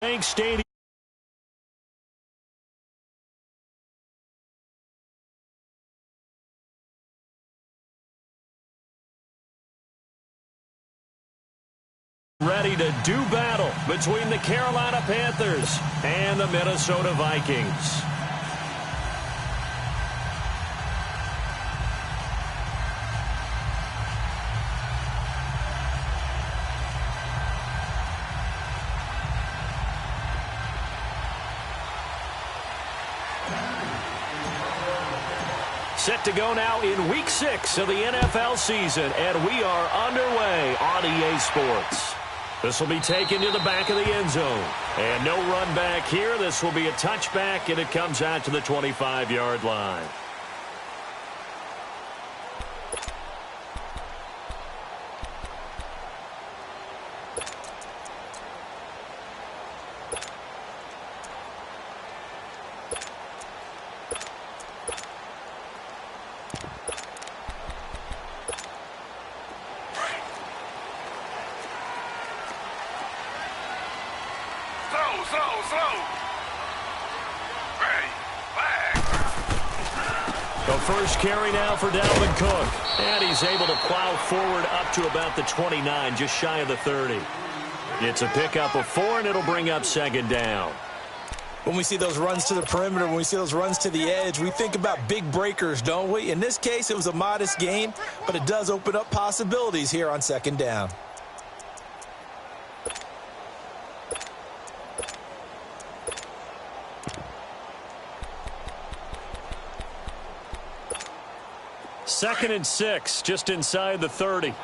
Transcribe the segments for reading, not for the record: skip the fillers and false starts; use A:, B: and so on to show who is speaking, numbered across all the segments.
A: Bank Stadium. Ready to do battle between the Carolina Panthers and the Minnesota Vikings. Set to go now in Week 6 of the NFL season, and we are underway on EA Sports. This will be taken to the back of the end zone. And no run back here. This will be a touchback, and it comes out to the 25-yard line. First carry now for Dalvin Cook. And he's able to plow forward up to about the 29, just shy of the 30. It's a pickup of 4, and it'll bring up second down.
B: When we see those runs to the perimeter, when we see those runs to the edge, we think about big breakers, don't we? In this case, it was a modest gain, but it does open up possibilities here on second down.
A: Second and 6, just inside the 30.
C: Z. We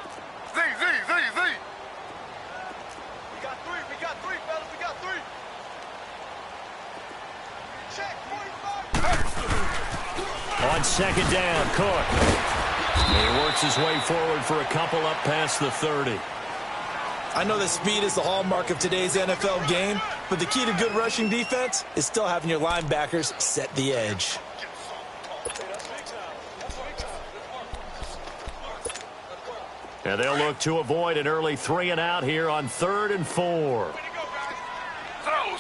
C: got three, fellas. We got three. Check, 45.
A: On second down, Cook. He works his way forward for a couple up past the 30.
B: I know that speed is the hallmark of today's NFL game, but the key to good rushing defense is still having your linebackers set the edge.
A: And they'll look to avoid an early 3 and out here on 3rd and 4.
C: Slow.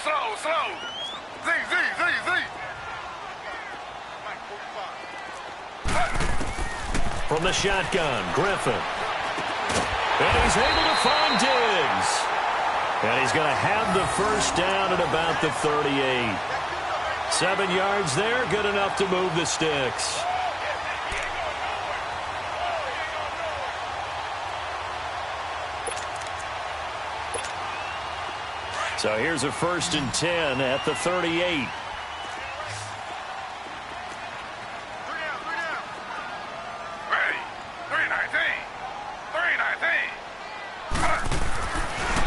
C: Z.
A: From the shotgun, Griffin. And he's able to find Diggs. And he's going to have the first down at about the 38. 7 yards there, good enough to move the sticks. So here's a 1st and 10 at the 38.
C: Three down. Ready. 319.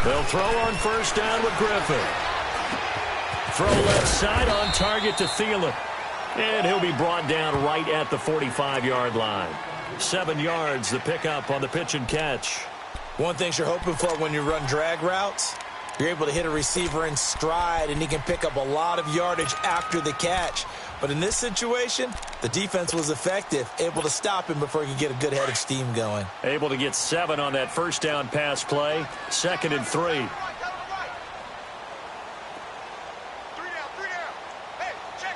A: They'll throw on 1st down with Griffin. Throw left side on target to Thielen. And he'll be brought down right at the 45-yard line. 7 yards, the pickup on the pitch and catch.
B: One thing you're hoping for when you run drag routes, you're able to hit a receiver in stride, and he can pick up a lot of yardage after the catch. But in this situation, the defense was effective, able to stop him before he could get a good head of steam going.
A: Able to get 7 on that 1st down pass play. 2nd and 3.
C: Three down. Hey, check.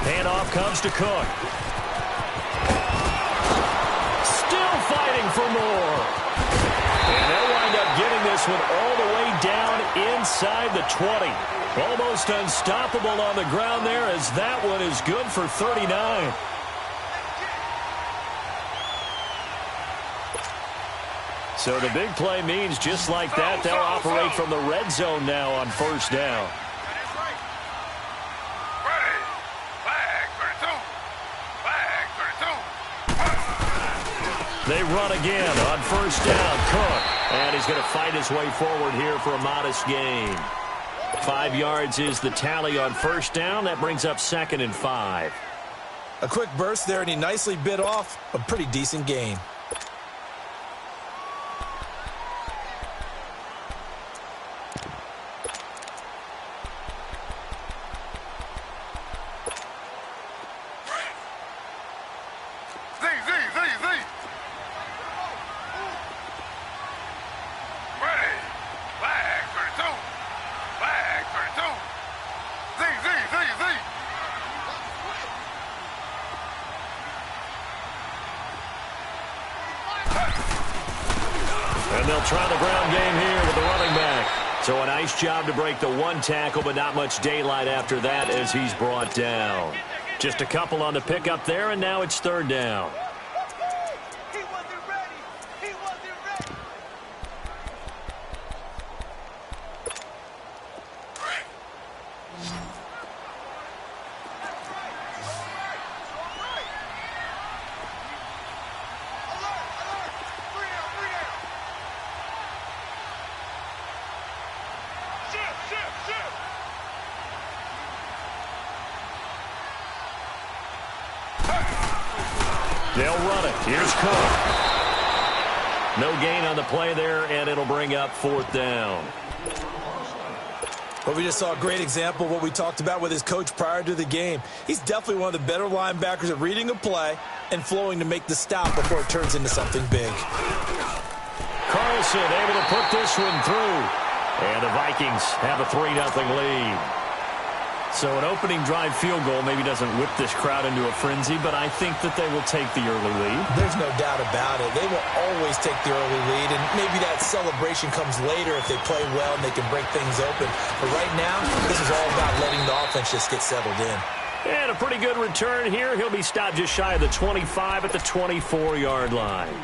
A: Handoff comes to Cook. Still fighting for more. And they'll wind up getting this one all the way down inside the 20. Almost unstoppable on the ground there, as that one is good for 39. So the big play means just like that, they'll operate from the red zone now on 1st down.
C: Ready. Flag 32.
A: They run again on 1st down. Cook. And he's going to fight his way forward here for a modest gain. 5 yards is the tally on 1st down. That brings up 2nd and 5.
B: A quick burst there, and he nicely bit off a pretty decent gain.
C: Z. Ready. Flag
A: try the ground game here with the running back. So a nice job to break the one tackle, but not much daylight after that as he's brought down. Just a couple on the pickup there, and now it's third down.
C: He wasn't ready. He wasn't ready.
A: They'll run it. Here's Cook. No gain on the play there, and it'll bring up fourth down.
B: Well, we just saw a great example of what we talked about with his coach prior to the game. He's definitely one of the better linebackers at reading a play and flowing to make the stop before it turns into something big.
A: Carlson able to put this one through. And the Vikings have a 3-0 lead. So an opening drive field goal maybe doesn't whip this crowd into a frenzy, but I think that they will take the early lead.
B: There's no doubt about it. They will always take the early lead, and maybe that celebration comes later if they play well and they can break things open. But right now, this is all about letting the offense just get settled in.
A: And a pretty good return here. He'll be stopped just shy of the 25 at the 24-yard line.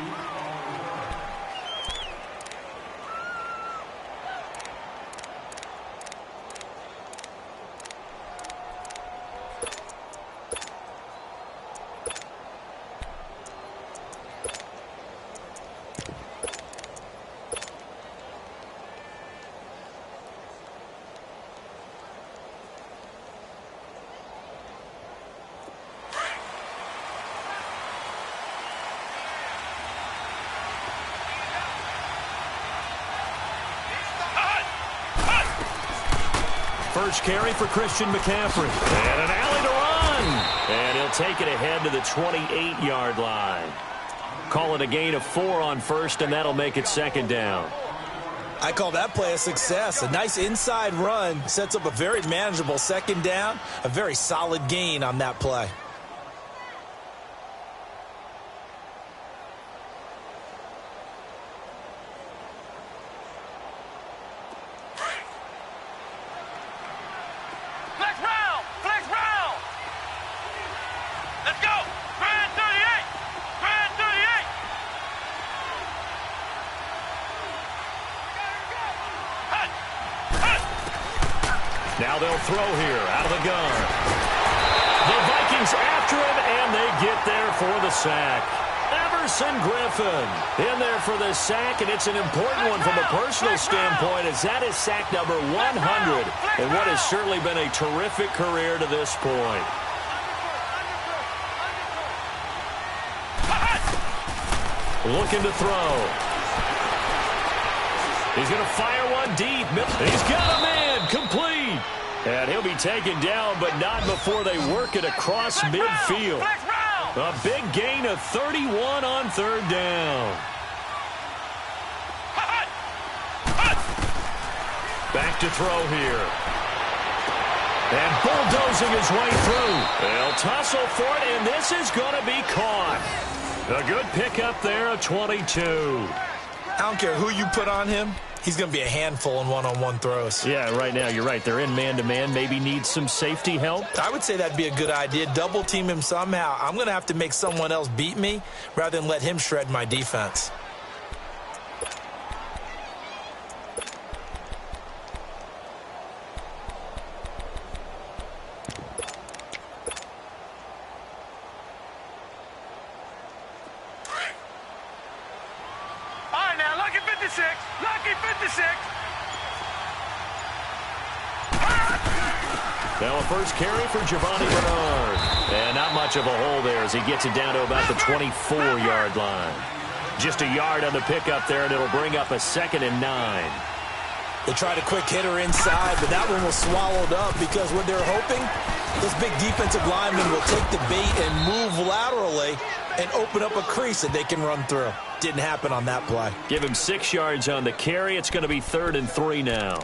A: First carry for Christian McCaffrey. And an alley to run. And he'll take it ahead to the 28-yard line. Call it a gain of 4 on first, and that'll make it second down.
B: I call that play a success. A nice inside run sets up a very manageable second down. A very solid gain on that play.
A: Now they'll throw here out of the gun. The Vikings after him, and they get there for the sack. Everson Griffin in there for the sack, and it's an important one from a personal standpoint, as that is sack number 100 in what has certainly been a terrific career to this point. Looking to throw. He's going to fire one deep. He's got a man complete. And he'll be taken down, but not before they work it across midfield. A big gain of 31 on third down. Back to throw here. And bulldozing his way through. They'll tussle for it, and this is going to be caught. A good pickup there, a 22.
B: I don't care who you put on him. He's going to be a handful in one-on-one throws.
A: Yeah, right now, you're right. They're in man-to-man. Maybe needs some safety help.
B: I would say that'd be a good idea. Double team him somehow. I'm going to have to make someone else beat me rather than let him shred my defense.
A: Now a first carry for Giovanni Bernard. And not much of a hole there as he gets it down to about the 24-yard line. Just a yard on the pickup there, and it'll bring up a 2nd and 9.
B: They tried a quick hitter inside, but that one was swallowed up because what they're hoping, this big defensive lineman will take the bait and move laterally and open up a crease that they can run through. Didn't happen on that play.
A: Give him 6 yards on the carry. It's going to be 3rd and 3 now.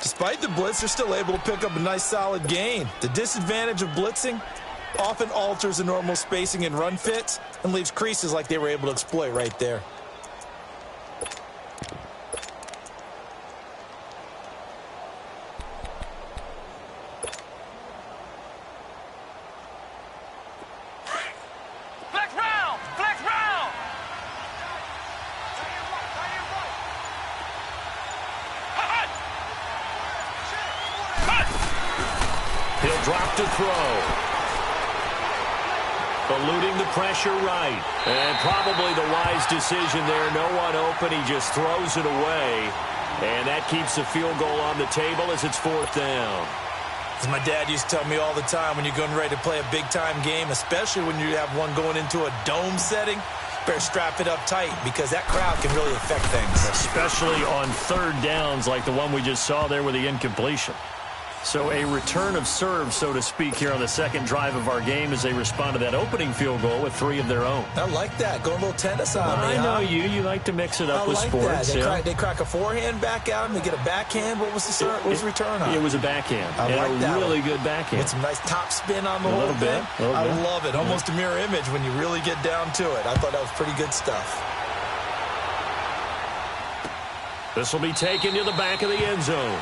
B: Despite the blitz, they're still able to pick up a nice solid gain. The disadvantage of blitzing often alters the normal spacing and run fits and leaves creases like they were able to exploit right there.
A: He'll drop to throw. Eluding the pressure right. And probably the wise decision there. No one open. He just throws it away. And that keeps the field goal on the table as it's 4th down.
B: As my dad used to tell me all the time, when you're getting ready to play a big-time game, especially when you have one going into a dome setting, better strap it up tight because that crowd can really affect things.
A: Especially on 3rd downs like the one we just saw there with the incompletion. So a return of serve, so to speak, here on the second drive of our game as they respond to that opening field goal with 3 of their own.
B: I like that. Going a little tennis on me,
A: I know you. You like to mix it up with sports.
B: They crack a forehand back out and they get a backhand. What was the return on?
A: It was a backhand.
B: I like that.
A: Really good backhand.
B: With some nice top spin on the whole thing. I love it. Almost a mirror image when you really get down to it. I thought that was pretty good stuff.
A: This will be taken to the back of the end zone.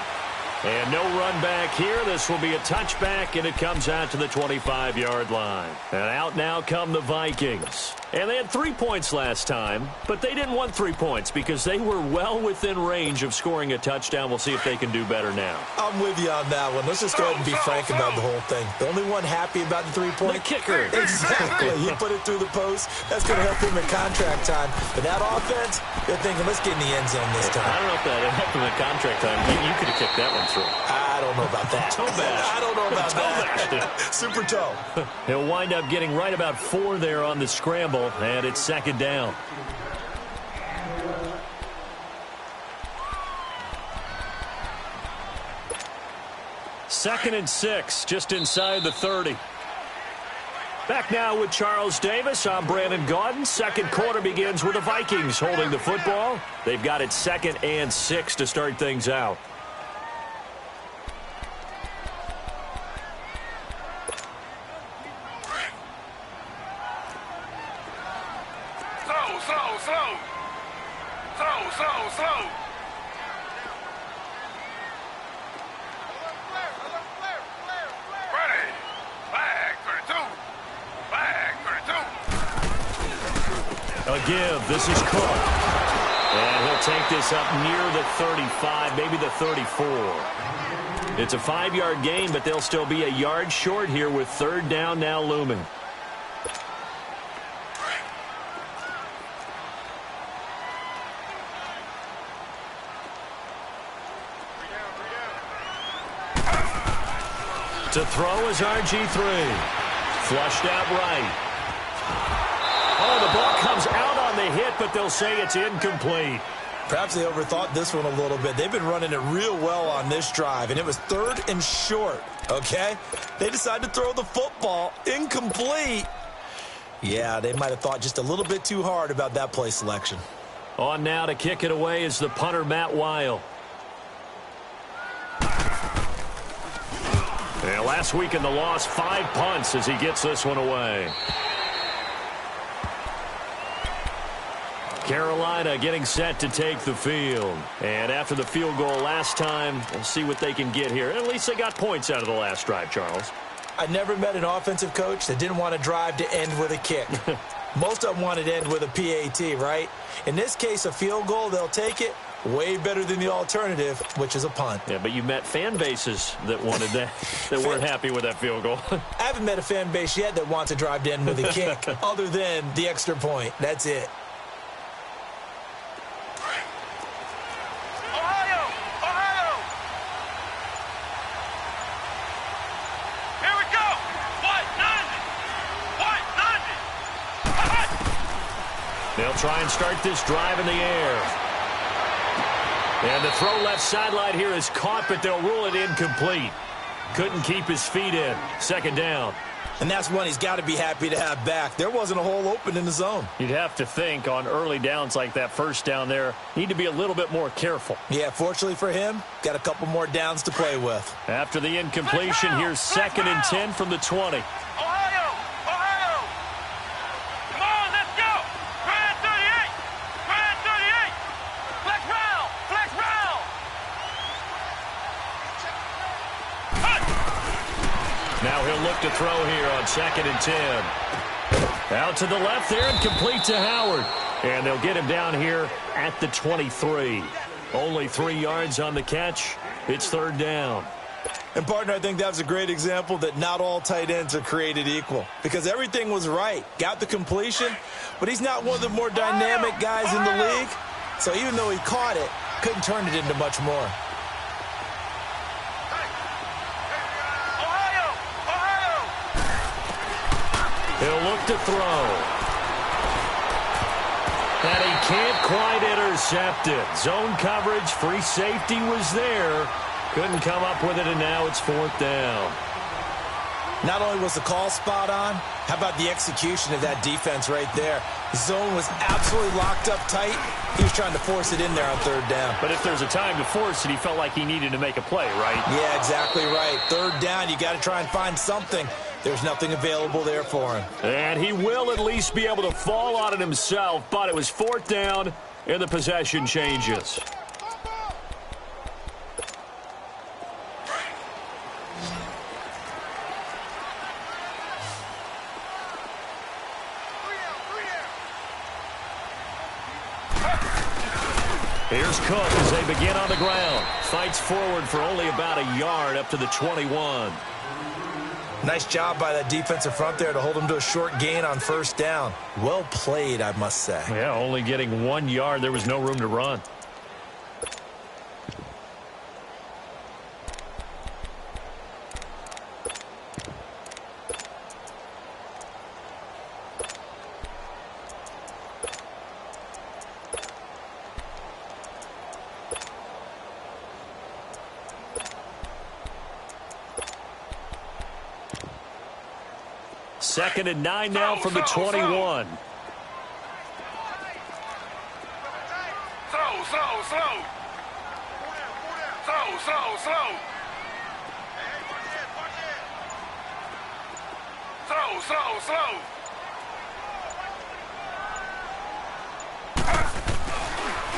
A: And no run back here. This will be a touchback, and it comes out to the 25-yard line. And out now come the Vikings. And they had 3 points last time, but they didn't want 3 points because they were well within range of scoring a touchdown. We'll see if they can do better now.
B: I'm with you on that one. Let's just go ahead and be frank about the whole thing. The only one happy about the 3-point.
A: The kicker.
B: Exactly. He put it through the post. That's going to help him in contract time. But that offense, they're thinking, let's get in the end zone this time.
A: I don't know if that helped him in contract time. You could have kicked that one through.
B: I don't know about that.
A: Toe bash.
B: I don't know about that. Super toe.
A: He'll wind up getting right about 4 there on the scramble, and it's 2nd down. Second and 6, just inside the 30. Back now with Charles Davis. I'm Brandon Gaudin. Second quarter begins with the Vikings holding the football. They've got it 2nd and 6 to start things out.
C: Slow. Ready. Flag 32.
A: A give. This is Cook. And he'll take this up near the 35, maybe the 34. It's a 5-yard gain, but they'll still be a yard short here with 3rd down now looming. To throw is RG3. Flushed out right. Oh, the ball comes out on the hit, but they'll say it's incomplete.
B: Perhaps they overthought this one a little bit. They've been running it real well on this drive, and it was 3rd and short, okay? They decided to throw the football incomplete. Yeah, they might have thought just a little bit too hard about that play selection.
A: On now to kick it away is the punter, Matt Weil. And last week in the loss, 5 punts as he gets this one away. Carolina getting set to take the field. And after the field goal last time, we'll see what they can get here. At least they got points out of the last drive, Charles.
B: I never met an offensive coach that didn't want to drive to end with a kick. Most of them wanted to end with a PAT, right? In this case, a field goal, they'll take it. Way better than the alternative, which is a punt.
A: Yeah, but you met fan bases that wanted that, that weren't happy with that field goal.
B: I haven't met a fan base yet that wants to drive to end with a kick other than the extra point. That's it.
C: Ohio! Here we go! White 90!
A: They'll try and start this drive in the air. And the throw left sideline here is caught, but they'll rule it incomplete. Couldn't keep his feet in. 2nd down.
B: And that's one he's got to be happy to have back. There wasn't a hole open in the zone.
A: You'd have to think on early downs like that first down there, need to be a little bit more careful.
B: Yeah, fortunately for him, got a couple more downs to play with.
A: After the incompletion, here's 2nd and 10 from the 20.
C: Ohio! Come on, let's go! Grand 38! Flex round!
A: Now he'll look to throw here on 2nd and 10. Out to the left there and complete to Howard. And they'll get him down here at the 23. Only 3 yards on the catch. It's 3rd down.
B: And, partner, I think that was a great example that not all tight ends are created equal because everything was right. Got the completion, but he's not one of the more dynamic guys in the league. So even though he caught it, couldn't turn it into much more.
A: He'll look to throw. And he can't quite intercept it. Zone coverage, free safety was there. Couldn't come up with it, and now it's 4th down.
B: Not only was the call spot on, how about the execution of that defense right there? The zone was absolutely locked up tight. He was trying to force it in there on 3rd down.
A: But if there's a time to force it, he felt like he needed to make a play, right?
B: Yeah, exactly right. 3rd down, you got to try and find something. There's nothing available there for him.
A: And he will at least be able to fall on it himself, but it was 4th down, and the possession changes. Here's Cook as they begin on the ground. Fights forward for only about a yard up to the 21.
B: Nice job by that defensive front there to hold him to a short gain on 1st down. Well played, I must say.
A: Yeah, only getting 1 yard. There was no room to run. Second and 9 now from the 21.
C: Slow.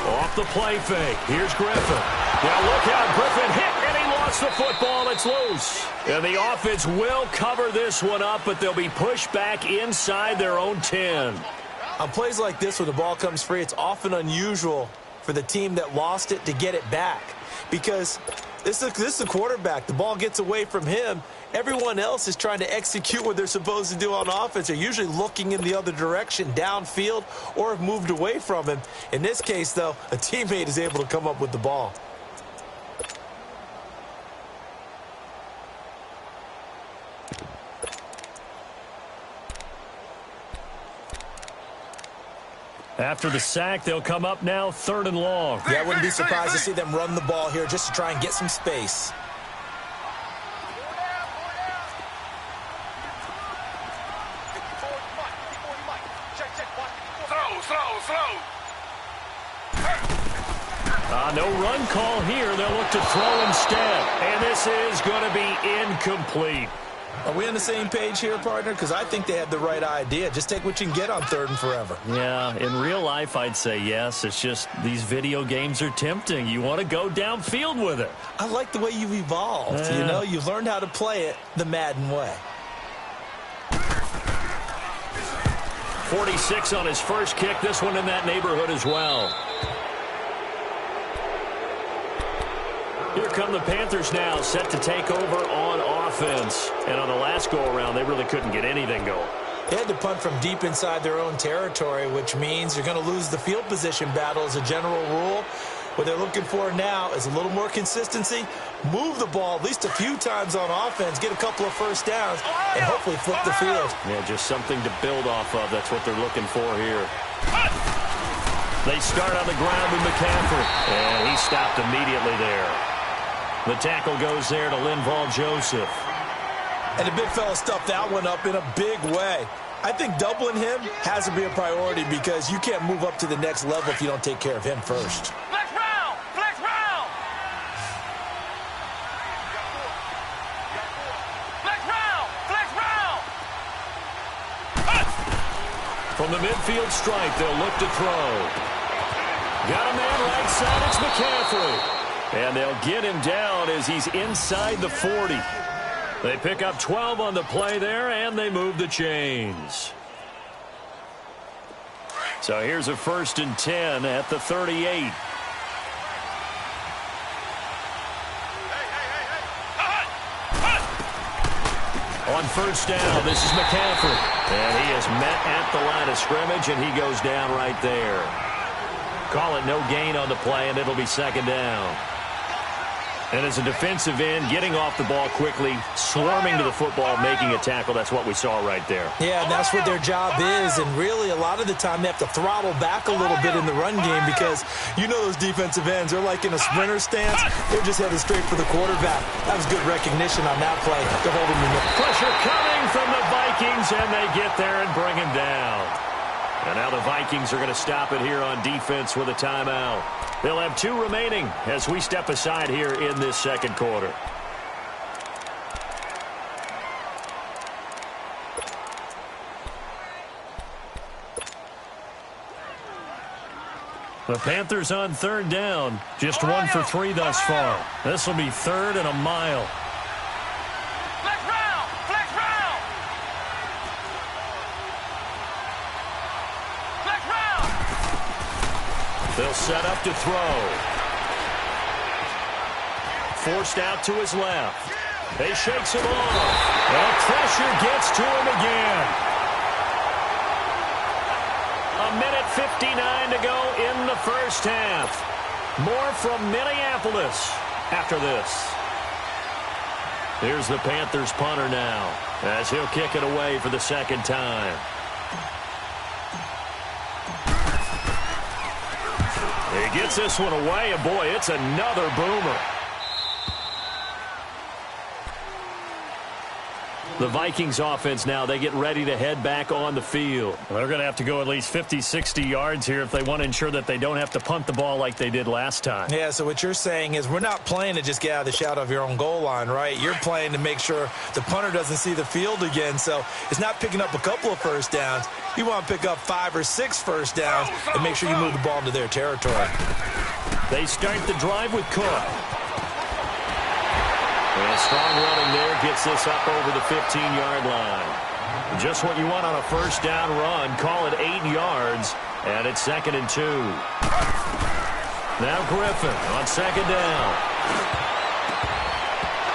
A: Off the play fake. Here's Griffin. Now look out. Griffin hit, and he lost the football. It's loose. And the offense will cover this one up, but they'll be pushed back inside their own 10.
B: On plays like this, when the ball comes free, it's often unusual for the team that lost it to get it back. Because this is the quarterback. The ball gets away from him. Everyone else is trying to execute what they're supposed to do on offense. They're usually looking in the other direction, downfield, or have moved away from him. In this case, though, a teammate is able to come up with the ball.
A: After the sack, they'll come up now 3rd and long.
B: Yeah, I wouldn't be surprised to see them run the ball here just to try and get some space.
A: No run call here. They'll look to throw instead. And this is going to be incomplete.
B: Are we on the same page here, partner? Because I think they had the right idea. Just take what you can get on 3rd and forever.
A: Yeah, in real life, I'd say yes. It's just these video games are tempting. You want to go downfield with it.
B: I like the way you've evolved. You know, you've learned how to play it the Madden way.
A: 46 on his first kick. This one in that neighborhood as well. Here come the Panthers now, set to take over on offense. And on the last go-around, they really couldn't get anything going.
B: They had to punt from deep inside their own territory, which means you're going to lose the field position battle as a general rule. What they're looking for now is a little more consistency, move the ball at least a few times on offense, get a couple of first downs, and hopefully flip the field.
A: Yeah, just something to build off of. That's what they're looking for here. They start on the ground with McCaffrey, and he stopped immediately there. The tackle goes there to Linval Joseph.
B: And the big fella stuffed that one up in a big way. I think doubling him has to be a priority because you can't move up to the next level if you don't take care of him first.
C: Flex round! Flex round! Flex round! Flex round!
A: From the midfield stripe, they'll look to throw. Got a man right side, it's McCaffrey. And they'll get him down as he's inside the 40. They pick up 12 on the play there, and they move the chains. So here's a 1st and 10 at the 38. On first down, this is McCaffrey. And he is met at the line of scrimmage, and he goes down right there. Call it no gain on the play, and it'll be second down. And as a defensive end, getting off the ball quickly, swarming to the football, making a tackle, that's what we saw right there.
B: Yeah, and that's what their job is. And really, a lot of the time, they have to throttle back a little bit in the run game because you know those defensive ends, they're like in a sprinter stance. They're just headed straight for the quarterback. That was good recognition on that play to hold him in the...
A: Pressure coming from the Vikings, and they get there and bring him down. And now the Vikings are going to stop it here on defense with a timeout. They'll have 2 remaining as we step aside here in this second quarter. The Panthers on third down. Just 1 for 3 thus far. This will be 3rd and a mile. They'll set up to throw. Forced out to his left. He shakes it off. And pressure gets to him again. 1:59 to go in the first half. More from Minneapolis after this. Here's the Panthers punter now as he'll kick it away for the second time. He gets this one away, and boy, it's another boomer. The Vikings offense now, they get ready to head back on the field. They're going to have to go at least 50, 60 yards here if they want to ensure that they don't have to punt the ball like they did last time.
B: Yeah, so what you're saying is we're not playing to just get out of the shadow of your own goal line, right? You're playing to make sure the punter doesn't see the field again. So it's not picking up a couple of first downs. You want to pick up 5 or 6 first downs and make sure you move the ball into their territory.
A: They start the drive with Cook. And strong running there gets this up over the 15-yard line. Just what you want on a first down run. Call it 8 yards, and it's 2nd and 2. Now Griffin on second down.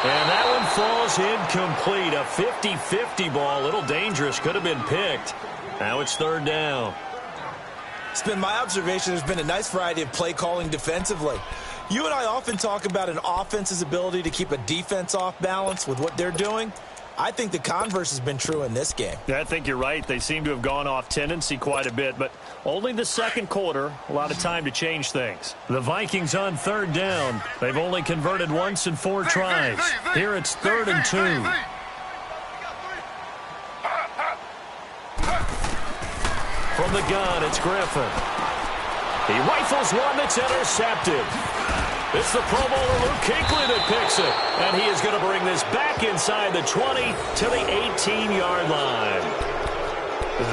A: And that one falls incomplete. A 50-50 ball, a little dangerous, could have been picked. Now it's 3rd down.
B: It's been my observation there's been a nice variety of play calling defensively. You and I often talk about an offense's ability to keep a defense off balance with what they're doing. I think the converse has been true in this game.
A: Yeah, I think you're right. They seem to have gone off tendency quite a bit, but only the second quarter, a lot of time to change things. The Vikings on 3rd down. They've only converted once in 4 tries. Here it's 3rd and 2. From the gun, it's Griffin. He rifles one that's intercepted. It's the Pro Bowler Luke Kuechly that picks it. And he is going to bring this back inside the 20 to the 18-yard line.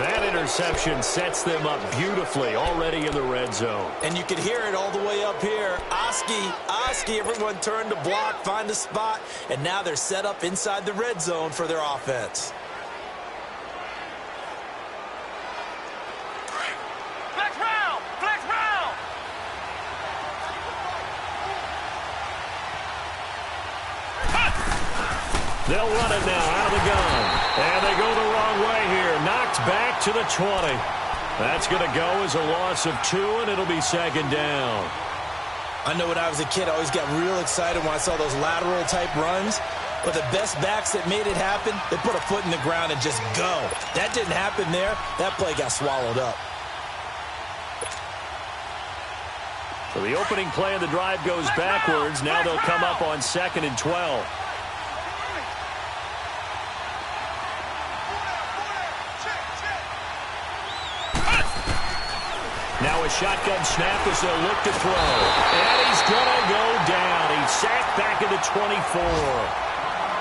A: That interception sets them up beautifully already in the red zone.
B: And you can hear it all the way up here. Oski, everyone turned to block, find a spot, and now they're set up inside the red zone for their offense.
A: They'll run it now out of the gun. And they go the wrong way here. Knocked back to the 20. That's going to go as a loss of 2, and it'll be 2nd down.
B: I know when I was a kid, I always got real excited when I saw those lateral-type runs. But the best backs that made it happen, they put a foot in the ground and just go. That didn't happen there. That play got swallowed up.
A: So the opening play of the drive goes backwards. Now they'll come up on 2nd and 12. Now a shotgun snap as they'll look to throw. And he's going to go down. He's sacked back at the 24.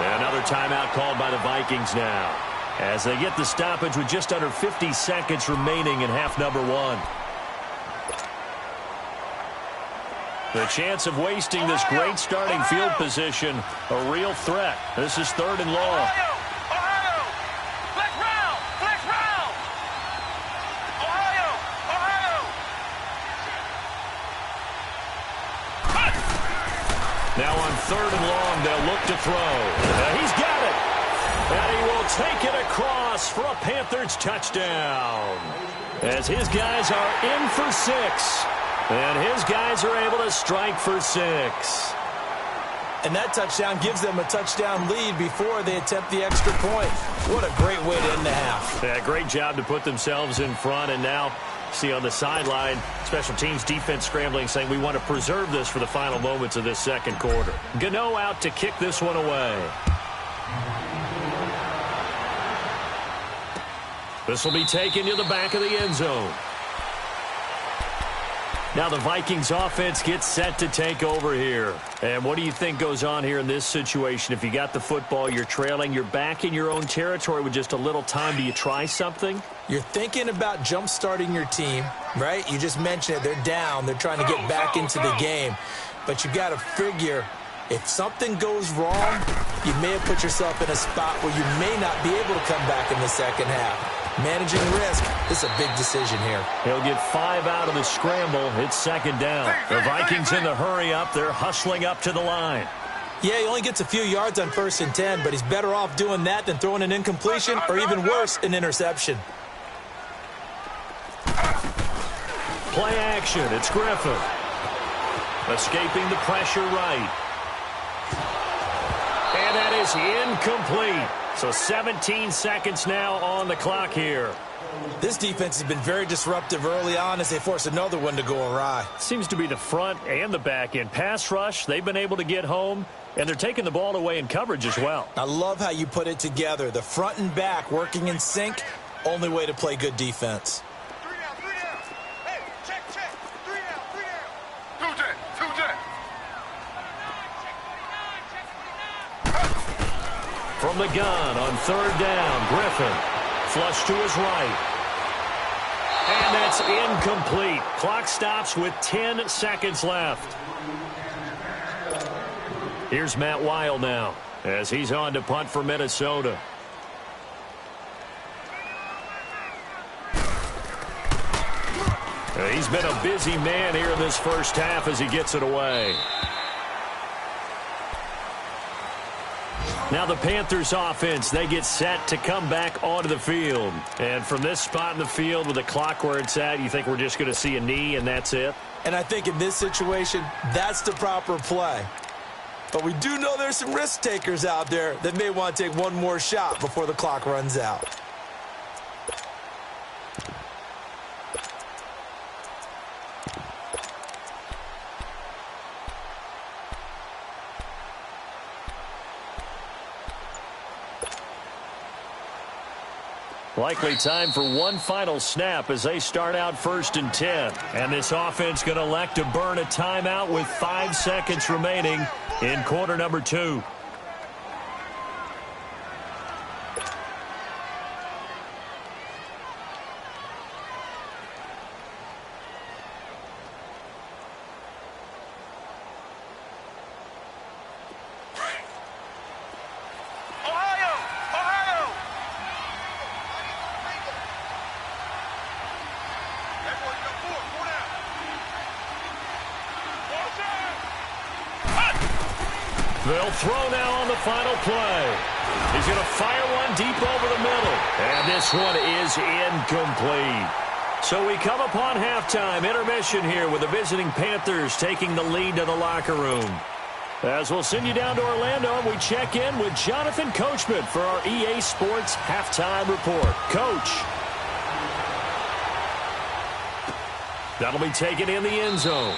A: And another timeout called by the Vikings now, as they get the stoppage with just under 50 seconds remaining in half number 1. The chance of wasting this great starting field position, a real threat. This is 3rd and long. Now on 3rd and long, they'll look to throw. He's got it. And he will take it across for a Panthers touchdown. As his guys are in for 6. And his guys are able to strike for 6.
B: And that touchdown gives them a touchdown lead before they attempt the extra point. What a great way to end the half.
A: Yeah, great job to put themselves in front. And now, see on the sideline, special teams defense scrambling, saying we want to preserve this for the final moments of this second quarter. Gano out to kick this one away. This will be taken to the back of the end zone. Now the Vikings offense gets set to take over here. And what do you think goes on here in this situation? If you got the football, you're trailing, you're back in your own territory with just a little time. Do you try something?
B: You're thinking about jump-starting your team, right? You just mentioned it. They're down. They're trying to get back into the game. But you got to figure, if something goes wrong, you may have put yourself in a spot where you may not be able to come back in the second half. Managing risk, this is a big decision here.
A: He'll get 5 out of the scramble. It's second down. The Vikings in the hurry up. They're hustling up to the line.
B: Yeah, he only gets a few yards on 1st and 10, but he's better off doing that than throwing an incompletion or even worse, an interception.
A: Play action. It's Griffin. Escaping the pressure right. And that is incomplete. So 17 seconds now on the clock here.
B: This defense has been very disruptive early on as they force another one to go awry.
A: Seems to be the front and the back end. Pass rush, they've been able to get home, and they're taking the ball away in coverage as well.
B: I love how you put it together. The front and back working in sync, only way to play good defense.
C: 3 down, 3 down. Hey, check. 3 down, 3 down. 2 jet.
A: From the gun on 3rd down, Griffin. Flush to his right. And that's incomplete. Clock stops with 10 seconds left. Here's Matt Weil now as he's on to punt for Minnesota. He's been a busy man here in this first half as he gets it away. Now the Panthers offense, they get set to come back onto the field. And from this spot in the field with the clock where it's at, you think we're just going to see a knee and that's it?
B: And I think in this situation, that's the proper play. But we do know there's some risk takers out there that may want to take one more shot before the clock runs out.
A: Likely time for one final snap as they start out 1st and 10. And this offense going to elect to burn a timeout with 5 seconds remaining in quarter number 2. They'll throw now on the final play. He's going to fire one deep over the middle. And this one is incomplete. So we come upon halftime intermission here with the visiting Panthers taking the lead to the locker room. As we'll send you down to Orlando, and we check in with Jonathan Coachman for our EA Sports Halftime Report. Coach. That'll be taken in the end zone.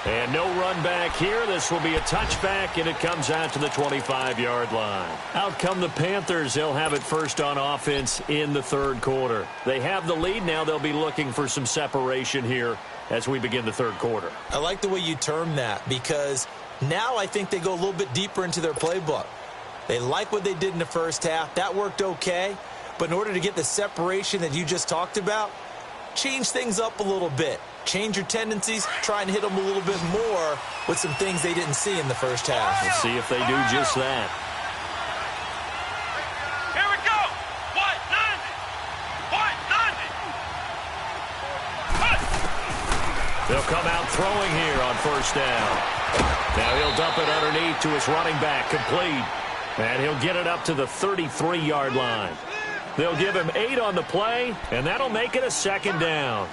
A: And no run back here. This will be a touchback, and it comes out to the 25-yard line. Out come the Panthers. They'll have it first on offense in the 3rd quarter. They have the lead now. They'll be looking for some separation here as we begin the 3rd quarter.
B: I like the way you term that because now I think they go a little bit deeper into their playbook. They like what they did in the first half. That worked okay. But in order to get the separation that you just talked about, change things up a little bit. Change your tendencies, try and hit them a little bit more with some things they didn't see in the first half.
A: We'll see if they do just that.
C: Here we go. White 90.
A: They'll come out throwing here on 1st down. Now he'll dump it underneath to his running back, complete. And he'll get it up to the 33-yard line. They'll give him 8 on the play, and that'll make it a second down.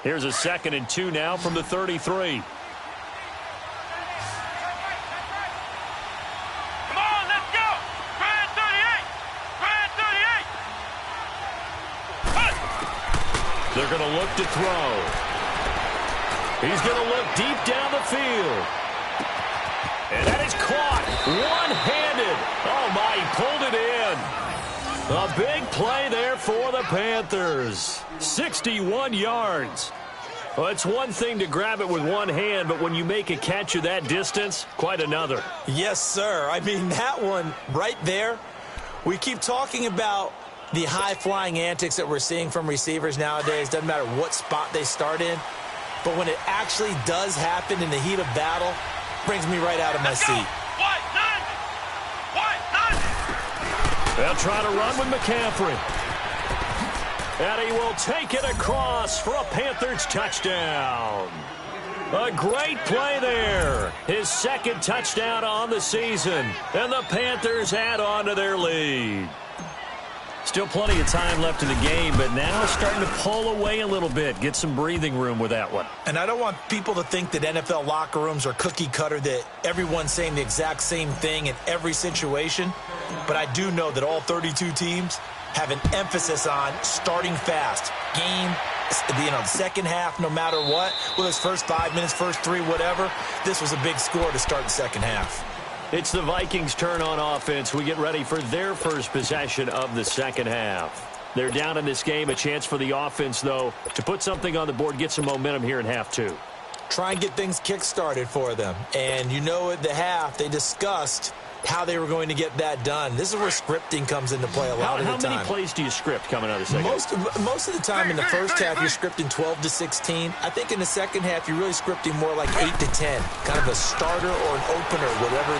A: Here's a 2nd and 2 now from the 33.
C: Come on, let's go! Grand 38! Grand 38!
A: They're going to look to throw. He's going to look deep down the field. And that is caught one-handed. Oh, my, he pulled it in. A big play there for the Panthers. 61 yards. Well, it's one thing to grab it with one hand, but when you make a catch of that distance, quite another.
B: Yes, sir. I mean, that one right there, we keep talking about the high-flying antics that we're seeing from receivers nowadays. Doesn't matter what spot they start in. But when it actually does happen in the heat of battle, brings me right out of my seat.
A: They'll try to run with McCaffrey. And he will take it across for a Panthers touchdown. A great play there. His 2nd touchdown on the season. And the Panthers add on to their lead. Still plenty of time left in the game, but now starting to pull away a little bit. Get some breathing room with that one.
B: And I don't want people to think that NFL locker rooms are cookie cutter, that everyone's saying the exact same thing in every situation. But I do know that all 32 teams have an emphasis on starting fast. Game, the second half, no matter what. Well, his first 5 minutes, first 3, whatever. This was a big score to start the second half.
A: It's the Vikings' turn on offense. We get ready for their first possession of the second half. They're down in this game. A chance for the offense, though, to put something on the board, get some momentum here in half 2.
B: Try and get things kick-started for them. And you know at the half, they discussed how they were going to get that done. This is where scripting comes into play a lot of the time.
A: How many plays do you script coming out of the second half?
B: Most of the time in the first half, you're scripting 12 to 16. I think in the second half, you're really scripting more like 8 to 10. Kind of a starter or an opener, whatever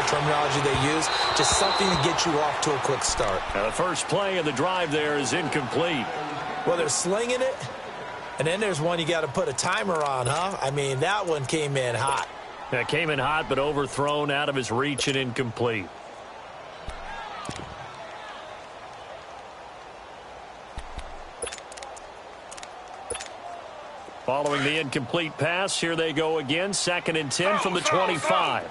B: terminology they use. Just something to get you off to a quick start.
A: Now the first play of the drive there is incomplete.
B: Well, they're slinging it. And then there's one you got to put a timer on, huh? I mean, that one came in hot.
A: That came in hot, but overthrown, out of his reach, and incomplete. Following the incomplete pass, here they go again. 2nd and 10 from the 25.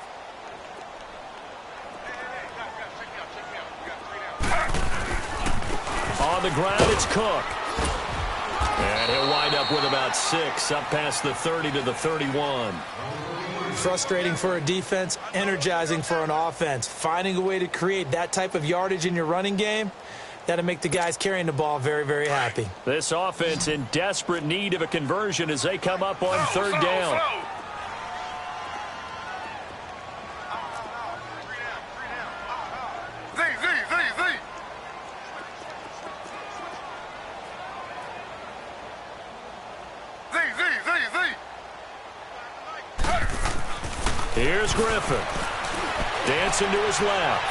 A: On the ground, it's Cook. And he'll wind up with about 6, up past the 30 to the 31.
B: Frustrating for a defense, energizing for an offense. Finding a way to create that type of yardage in your running game, that'll make the guys carrying the ball very, very happy.
A: This offense in desperate need of a conversion as they come up on 3rd down. Here's Griffin. Dancing to his left.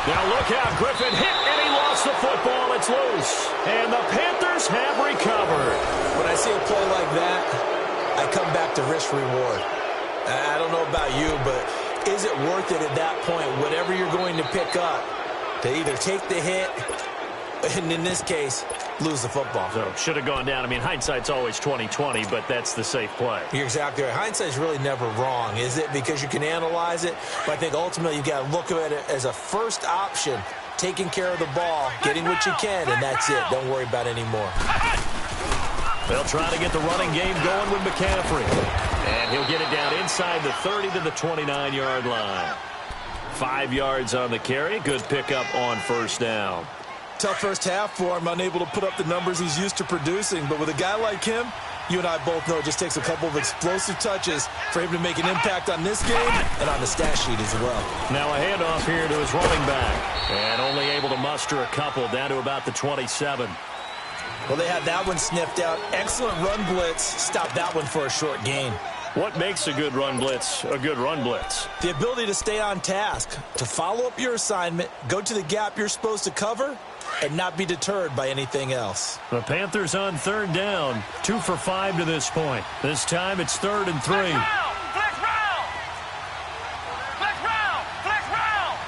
A: Now look out. Griffin hit, and he lost the football. It's loose. And the Panthers have recovered.
B: When I see a play like that, I come back to risk-reward. I don't know about you, but is it worth it at that point, whatever you're going to pick up, to either take the hit, and in this case, lose the football?
A: So should have gone down. I mean, hindsight's always 20/20, but that's the safe play.
B: You're exactly right. Hindsight's really never wrong, is it? Because you can analyze it, but I think ultimately you got to look at it as a first option, taking care of the ball, getting what you can, and that's it. Don't worry about any more.
A: They'll try to get the running game going with McCaffrey. And he'll get it down inside the 30 to the 29-yard line. 5 yards on the carry. Good pickup on first down.
B: Tough first half for him, unable to put up the numbers he's used to producing. But with a guy like him, you and I both know it just takes a couple of explosive touches for him to make an impact on this game and on the stat sheet as well.
A: Now a handoff here to his running back. And only able to muster a couple, down to about the 27.
B: Well, they had that one sniffed out. Excellent run blitz. Stopped that one for a short gain.
A: What makes a good run blitz a good run blitz?
B: The ability to stay on task, to follow up your assignment, go to the gap you're supposed to cover, and not be deterred by anything else.
A: The Panthers on third down, 2 for 5 to this point. This time it's 3rd and 3.
C: Flex round! Flex round! Flex round!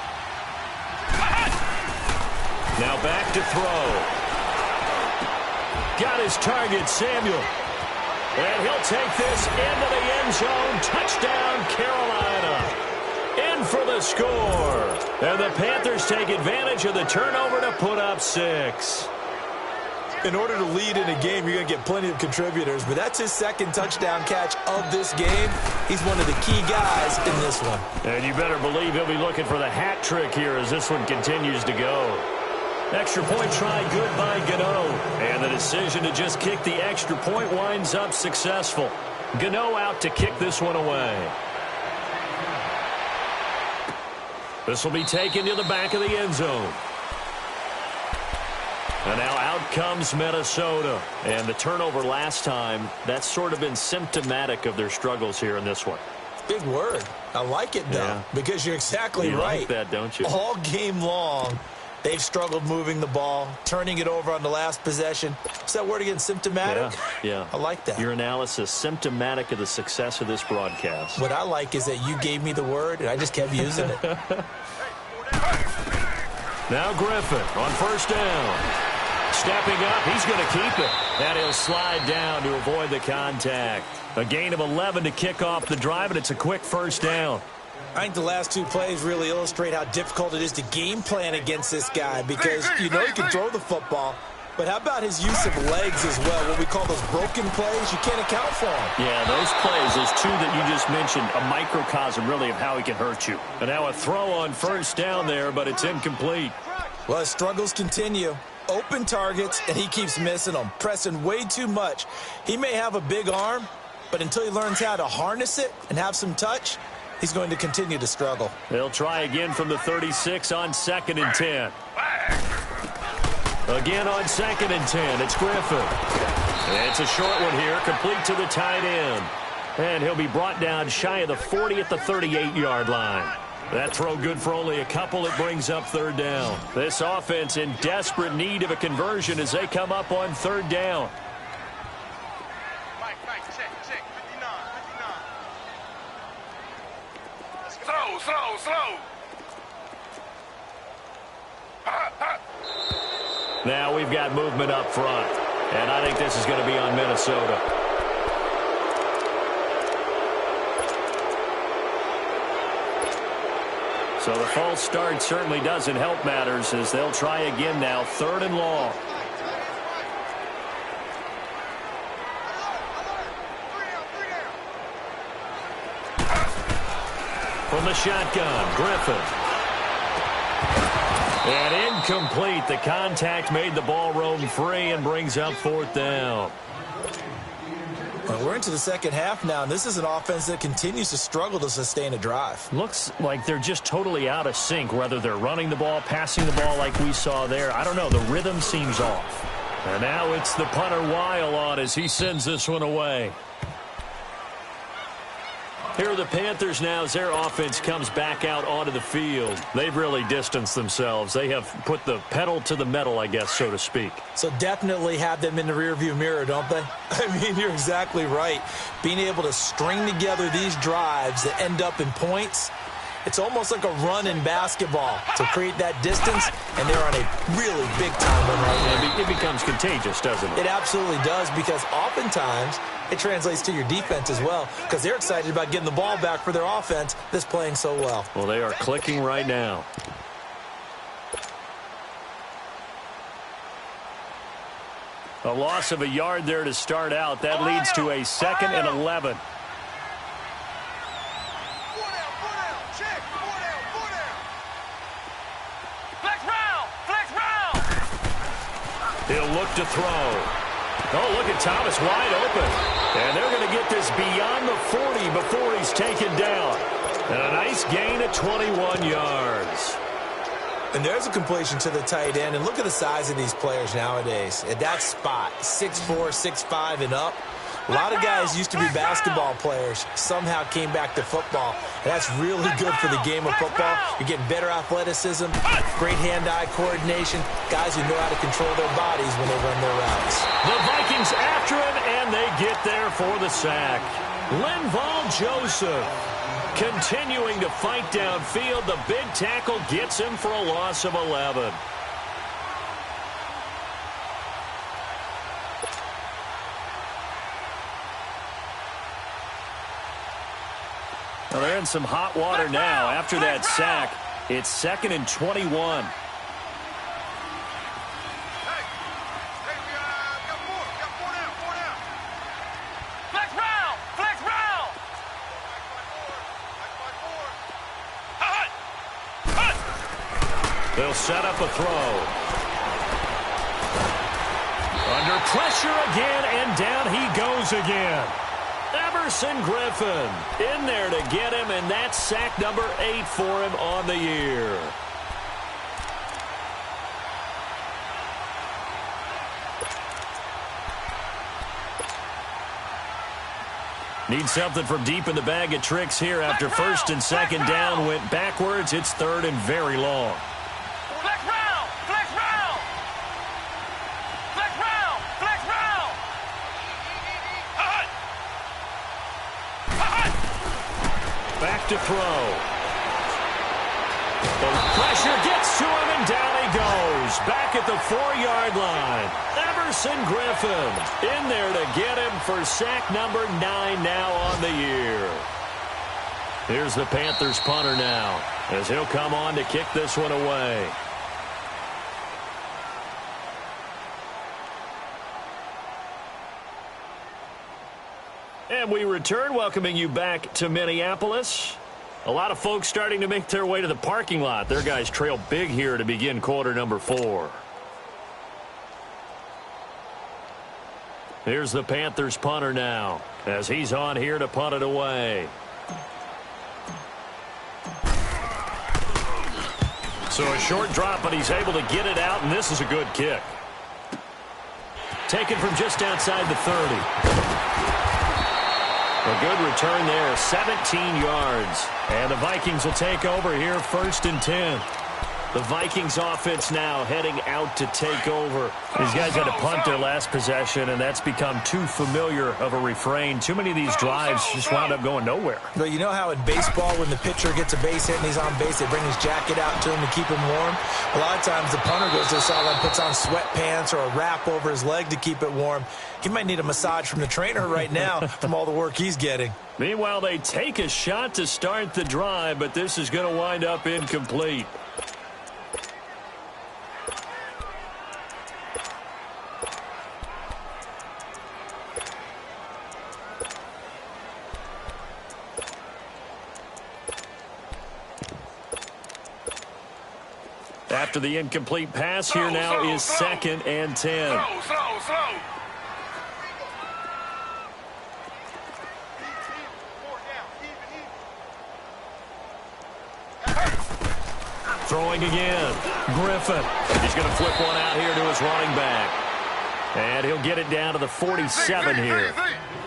A: Now back to throw. Got his target, Samuel. And he'll take this into the end zone. Touchdown, Carolina. In for the score. And the Panthers take advantage of the turnover to put up 6.
B: In order to lead in a game, you're going to get plenty of contributors, but that's his second touchdown catch of this game. He's one of the key guys in this one.
A: And you better believe he'll be looking for the hat trick here as this one continues to go. Extra point try good by Gano. And the decision to just kick the extra point winds up successful. Gano out to kick this one away. This will be taken to the back of the end zone. And now out comes Minnesota. And the turnover last time, that's sort of been symptomatic of their struggles here in this one.
B: Big word. I like it, though, because you're exactly right.
A: You like that, don't you?
B: All game long, they've struggled moving the ball, turning it over on the last possession. Is that word again, symptomatic?
A: Yeah.
B: I like that.
A: Your analysis, symptomatic of the success of this broadcast.
B: What I like is that you gave me the word, and I just kept using it.
A: Now Griffin on first down. Stepping up, he's going to keep it. And he'll slide down to avoid the contact. A gain of 11 to kick off the drive, and it's a quick first down.
B: I think the last 2 plays really illustrate how difficult it is to game plan against this guy because you know he can throw the football, but how about his use of legs as well, what we call those broken plays? You can't account for them.
A: Yeah, those plays, those 2 that you just mentioned, a microcosm really of how he can hurt you. And now a throw on first down there, but it's incomplete.
B: Well, his struggles continue. Open targets, and he keeps missing them, pressing way too much. He may have a big arm, but until he learns how to harness it and have some touch, he's going to continue to struggle.
A: They'll try again from the 36 on 2nd and 10. Again on 2nd and 10, it's Griffin. It's a short one here, complete to the tight end. And he'll be brought down shy of the 40 at the 38-yard line. That throw good for only a couple. It brings up 3rd down. This offense in desperate need of a conversion as they come up on 3rd down.
C: Mike, check, 59. Slow.
A: Now we've got movement up front. And I think this is going to be on Minnesota. So the false start certainly doesn't help matters as they'll try again now, 3rd and long. From the shotgun, Griffin. And incomplete. The contact made the ball roam free and brings up 4th down.
B: Well, we're into the second half now, and this is an offense that continues to struggle to sustain a drive.
A: Looks like they're just totally out of sync, whether they're running the ball, passing the ball like we saw there. I don't know. The rhythm seems off. And now it's the punter Weil on as he sends this one away. Here are the Panthers now as their offense comes back out onto the field. They've really distanced themselves. They have put the pedal to the metal, I guess, so to speak.
B: So definitely have them in the rearview mirror, don't they? I mean, you're exactly right. Being able to string together these drives that end up in points, it's almost like a run in basketball to create that distance, and they're on a really big-time run right now.
A: It becomes contagious, doesn't it?
B: It absolutely does, because oftentimes it translates to your defense as well, because they're excited about getting the ball back for their offense that's playing so well.
A: Well, they are clicking right now. A loss of a yard there to start out. That leads to a 2nd and 11. He'll look to throw. Oh, look at Thomas wide open. And they're going to get this beyond the 40 before he's taken down. And a nice gain of 21 yards.
B: And there's a completion to the tight end. And look at the size of these players nowadays. At that spot, 6'4", 6'5", and up. A lot of guys used to be basketball players, somehow came back to football. And that's really good for the game of football. You're getting better athleticism, great hand-eye coordination, guys who know how to control their bodies when they run their routes.
A: The Vikings after him, and they get there for the sack. AlvoMalvo17's continuing to fight downfield. The big tackle gets him for a loss of 11. Well, they're in some hot water now. After that sack, it's 2nd and 21.
C: Hey, we got four down. Flex round.
A: They'll set up a throw. Under pressure again, and down he goes again. Griffin in there to get him, and that's sack number 8 for him on the year. Need something from deep in the bag of tricks here after 1st and 2nd down went backwards. It's 3rd and very long. Back to throw. The pressure gets to him, and down he goes. Back at the 4-yard line. Griffin in there to get him for sack number 9 now on the year. Here's the Panthers punter now, as he'll come on to kick this one away. And we return, welcoming you back to Minneapolis. A lot of folks starting to make their way to the parking lot. Their guys trail big here to begin quarter number 4. Here's the Panthers punter now, as he's on here to punt it away. So a short drop, but he's able to get it out, and this is a good kick. Taken from just outside the 30. A good return there, 17 yards. And the Vikings will take over here, 1st and 10. The Vikings offense now heading out to take over. These guys had to punt their last possession, and that's become too familiar of a refrain. Too many of these drives just wound up going nowhere.
B: But you know how in baseball, when the pitcher gets a base hit and he's on base, they bring his jacket out to him to keep him warm? A lot of times the punter goes to the sideline, puts on sweatpants or a wrap over his leg to keep it warm. He might need a massage from the trainer right now from all the work he's getting.
A: Meanwhile, they take a shot to start the drive, but this is going to wind up incomplete. After the incomplete pass, here now is 2nd and 10.
C: Slow.
A: Throwing again. Griffin. He's going to flip one out here to his running back. And he'll get it down to the 47 here.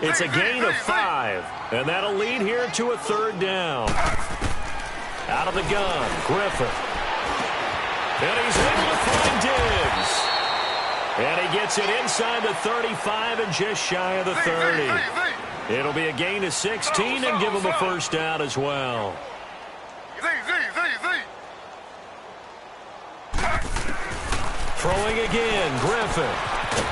A: It's a gain of 5. And that'll lead here to a 3rd down. Out of the gun, Griffin. And he's able to find Diggs. And he gets it inside the 35 and just shy of the 30. It'll be a gain of 16 and give him a 1st down as well. Throwing again, Griffin.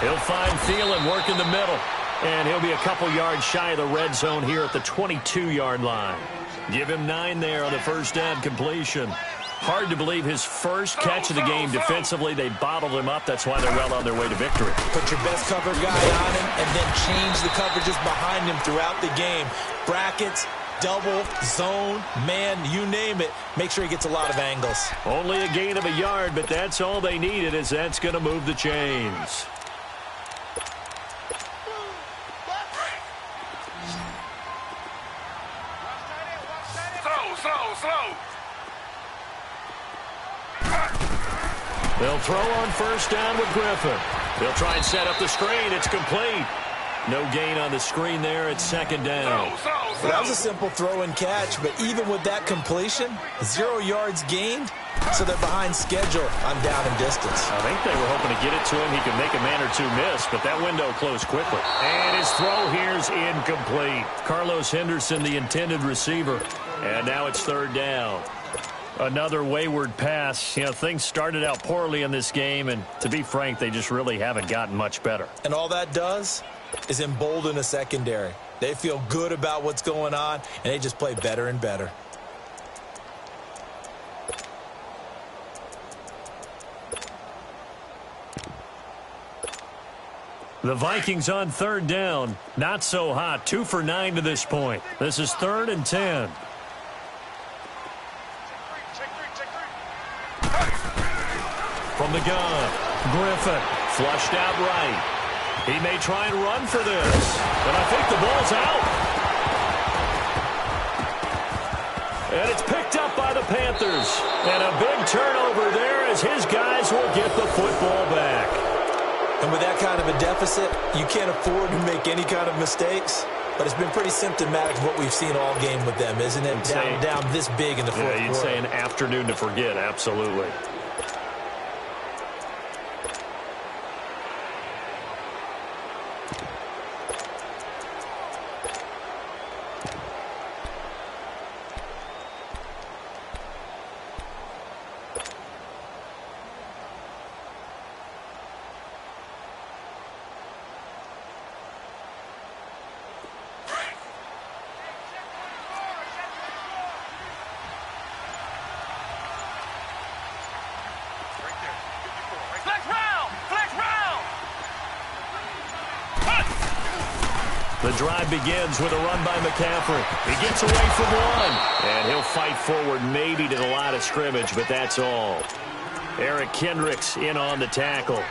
A: He'll find Thielen working the middle. And he'll be a couple yards shy of the red zone here at the 22-yard line. Give him 9 there on the 1st down completion. Hard to believe his first catch of the game defensively. They bottled him up. That's why they're well on their way to victory.
B: Put your best cover guy on him and then change the coverages behind him throughout the game. Brackets, double, zone, man, you name it. Make sure he gets a lot of angles.
A: Only a gain of a yard, but that's all they needed, as that's going to move the chains.
C: Slow.
A: They'll throw on 1st down with Griffin. They'll try and set up the screen. It's complete. No gain on the screen there. It's second down.
B: Well, that was a simple throw and catch, but even with that completion, 0 yards gained, so they're behind schedule on down and distance.
A: I think they were hoping to get it to him. He could make a man or two miss, but that window closed quickly. And his throw here's incomplete. Carlos Henderson, the intended receiver. And now it's third down. Another wayward pass. You know, things started out poorly in this game, and to be frank, they just really haven't gotten much better.
B: And all that does is embolden a secondary. They feel good about what's going on, and they just play better and better.
A: The Vikings on third down. Not so hot. 2 for 9 to this point. This is 3rd and 10. From the gun, Griffin flushed out right. He may try and run for this, but I think the ball's out. And it's picked up by the Panthers. And a big turnover there as his guys will get the football back.
B: And with that kind of a deficit, you can't afford to make any kind of mistakes. But it's been pretty symptomatic of what we've seen all game with them, isn't it? Down this big in the fourth quarter.
A: You'd say an afternoon to forget, absolutely. The drive begins with a run by McCaffrey. He gets away from one, and he'll fight forward maybe to the line of scrimmage, but that's all. Eric Kendricks in on the tackle.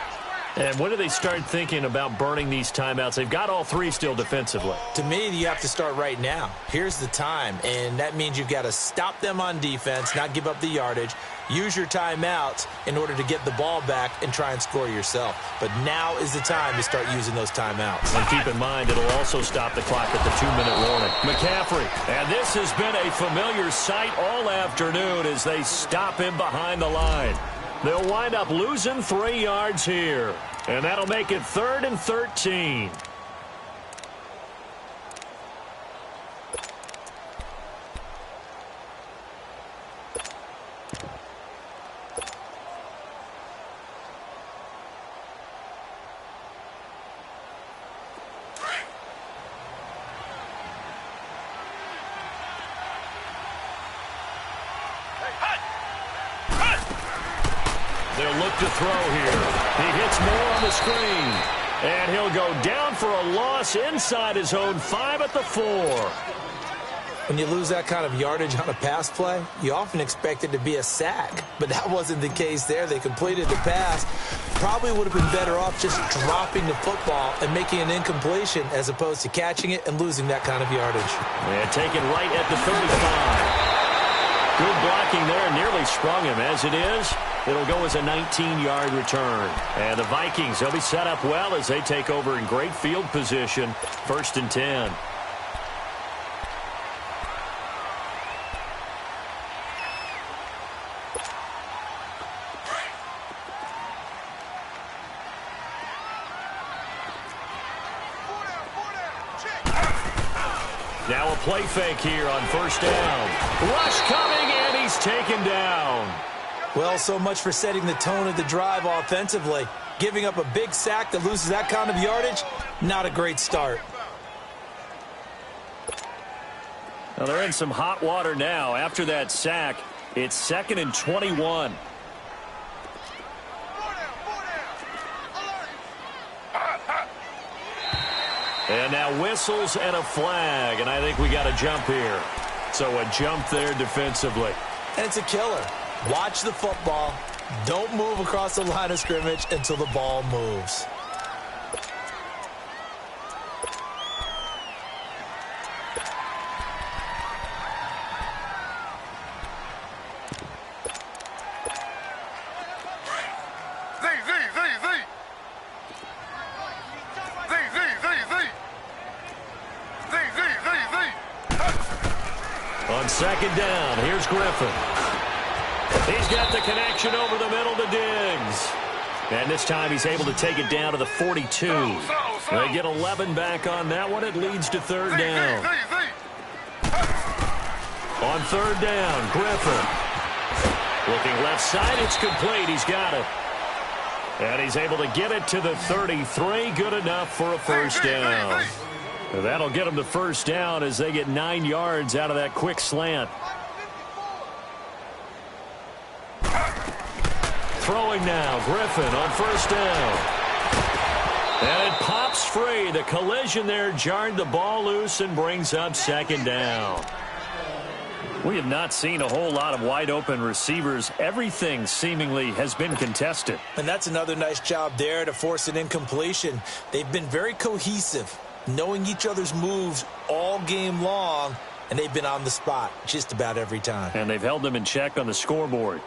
A: And when do they start thinking about burning these timeouts? They've got all 3 still defensively.
B: To me, you have to start right now. Here's the time, and that means you've got to stop them on defense, not give up the yardage, use your timeouts in order to get the ball back and try and score yourself. But now is the time to start using those timeouts.
A: And keep in mind, it'll also stop the clock at the 2-minute warning. McCaffrey, and this has been a familiar sight all afternoon as they stop him behind the line. They'll wind up losing 3 yards here, and that'll make it 3rd and 13. They'll look to throw here. He hits more on the screen. And he'll go down for a loss inside his own 5 at the 4.
B: When you lose that kind of yardage on a pass play, you often expect it to be a sack. But that wasn't the case there. They completed the pass. Probably would have been better off just dropping the football and making an incompletion as opposed to catching it and losing that kind of yardage.
A: And taken right at the 35. Good blocking there, nearly sprung him. As it is, it'll go as a 19-yard return. And the Vikings, they'll be set up well as they take over in great field position. 1st and 10. Now a play fake here on 1st down. Rush coming, and he's taken down.
B: Well, so much for setting the tone of the drive offensively. Giving up a big sack that loses that kind of yardage, not a great start.
A: Well, they're in some hot water now. After that sack, it's 2nd and 21. And now whistles and a flag, and I think we got a jump here. So a jump there defensively.
B: And it's a killer. Watch the football. Don't move across the line of scrimmage until the ball moves.
A: second down. Here's Griffin. He's got the connection over the middle to Diggs. And this time he's able to take it down to the 42. They get 11 back on that one. It leads to third down. On third down, Griffin. Looking left side, it's complete. He's got it. And he's able to get it to the 33. Good enough for a first down. That'll get them the first down as they get 9 yards out of that quick slant. Throwing now, Griffin on first down. And it pops free. The collision there jarred the ball loose and brings up second down. We have not seen a whole lot of wide-open receivers. Everything seemingly has been contested.
B: And that's another nice job there to force an incompletion. They've been very cohesive, knowing each other's moves all game long, and they've been on the spot just about every time.
A: And they've held them in check on the scoreboard.